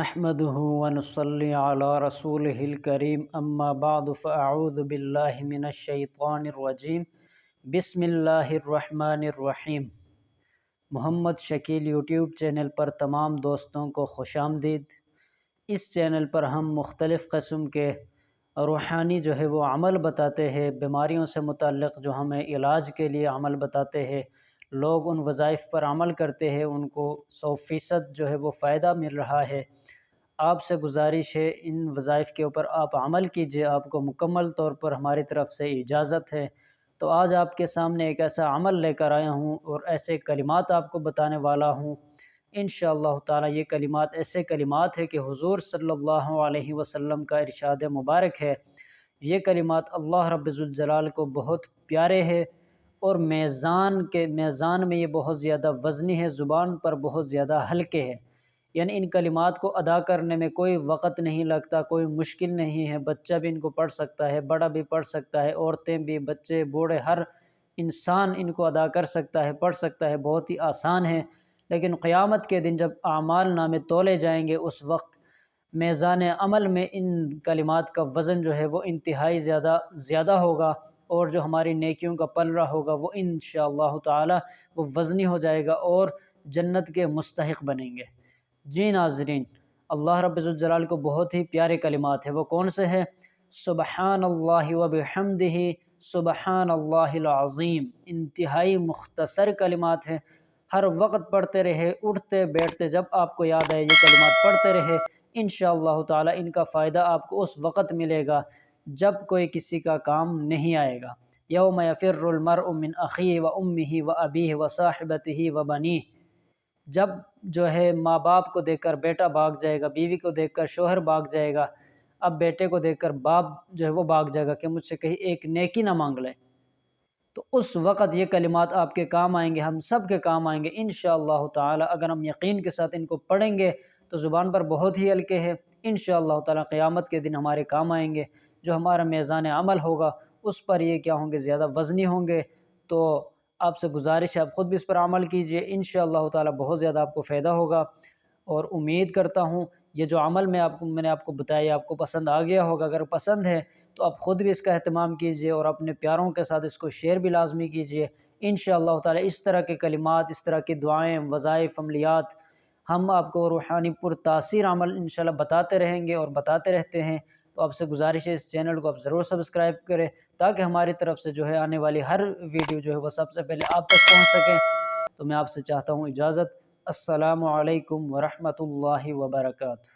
نحمده ونصلي على رسوله الكريم اما بعد فاعوذ باللہ من الشیطان الرجیم بسم اللہ الرحمن الرحیم۔ محمد شکیل یوٹیوب چینل پر تمام دوستوں کو خوش آمدید۔ اس چینل پر ہم مختلف قسم کے روحانی وہ عمل بتاتے ہیں، بیماریوں سے متعلق جو ہمیں علاج کے لیے عمل بتاتے ہیں، لوگ ان وظائف پر عمل کرتے ہیں، ان کو 100% وہ فائدہ مل رہا ہے۔ آپ سے گزارش ہے ان وظائف کے اوپر آپ عمل کیجئے، آپ کو مکمل طور پر ہماری طرف سے اجازت ہے۔ تو آج آپ کے سامنے ایک ایسا عمل لے کر آیا ہوں اور ایسے کلمات آپ کو بتانے والا ہوں۔ انشاءاللہ تعالی یہ کلمات ایسے کلمات ہیں کہ حضور صلی اللہ علیہ وسلم کا ارشاد مبارک ہے۔ یہ کلمات اللہ رب ذوالجلال کو بہت پیارے ہیں اور میزان میں یہ بہت زیادہ وزنی ہے، زبان پر بہت زیادہ ہلکے ہیں۔ یعنی ان کلمات کو ادا کرنے میں کوئی وقت نہیں لگتا، کوئی مشکل نہیں ہے، بچہ بھی ان کو پڑھ سکتا ہے، بڑا بھی پڑھ سکتا ہے، عورتیں بھی، بچے، بوڑھے، ہر انسان ان کو ادا کر سکتا ہے، پڑھ سکتا ہے، بہت ہی آسان ہے۔ لیکن قیامت کے دن جب اعمال نامے تولے جائیں گے، اس وقت میزان عمل میں ان کلمات کا وزن وہ انتہائی زیادہ ہوگا، اور جو ہماری نیکیوں کا پلڑا ہوگا وہ انشاءاللہ تعالی وہ وزنی ہو جائے گا اور جنت کے مستحق بنیں گے۔ جی ناظرین، اللہ رب الجلال کو بہت ہی پیارے کلمات ہیں۔ وہ کون سے ہیں؟ سبحان اللہ وبحمدہ سبحان اللہ العظیم۔ انتہائی مختصر کلمات ہیں، ہر وقت پڑھتے رہے، اٹھتے بیٹھتے جب آپ کو یاد آئے یہ کلمات پڑھتے رہے، انشاءاللہ تعالی ان کا فائدہ آپ کو اس وقت ملے گا جب کوئی کسی کا کام نہیں آئے گا۔ یوم یفر المرء من اخیہ وامہ وابیہ وصاحبتہ وبنیہ۔ جب ماں باپ کو دیکھ کر بیٹا بھاگ جائے گا، بیوی کو دیکھ کر شوہر بھاگ جائے گا، اب بیٹے کو دیکھ کر باپ وہ بھاگ جائے گا کہ مجھ سے کہیں ایک نیکی نہ مانگ لے۔ تو اس وقت یہ کلمات آپ کے کام آئیں گے، ہم سب کے کام آئیں گے انشاءاللہ تعالی۔ اگر ہم یقین کے ساتھ ان کو پڑھیں گے تو زبان پر بہت ہی ہلکے ہے، انشاءاللہ تعالی قیامت کے دن ہمارے کام آئیں گے۔ جو ہمارا میزان عمل ہوگا اس پر یہ کیا ہوں گے؟ زیادہ وزنی ہوں گے۔ تو آپ سے گزارش ہے آپ خود بھی اس پر عمل کیجئے، انشاءاللہ تعالی بہت زیادہ آپ کو فائدہ ہوگا، اور امید کرتا ہوں یہ جو عمل میں نے آپ کو بتایا آپ کو پسند آ گیا ہوگا۔ اگر پسند ہے تو آپ خود بھی اس کا اہتمام کیجئے اور اپنے پیاروں کے ساتھ اس کو شیئر بھی لازمی کیجئے۔ انشاءاللہ تعالی اس طرح کے کلمات، اس طرح کی دعائیں، وظائف، عملیات ہم آپ کو روحانی پر تاثیر عمل انشاءاللہ بتاتے رہیں گے اور بتاتے رہتے ہیں۔ تو آپ سے گزارش ہے اس چینل کو آپ ضرور سبسکرائب کریں تاکہ ہماری طرف سے آنے والی ہر ویڈیو وہ سب سے پہلے آپ تک پہنچ سکیں۔ تو میں آپ سے چاہتا ہوں اجازت۔ السلام علیکم ورحمۃ اللہ وبرکاتہ۔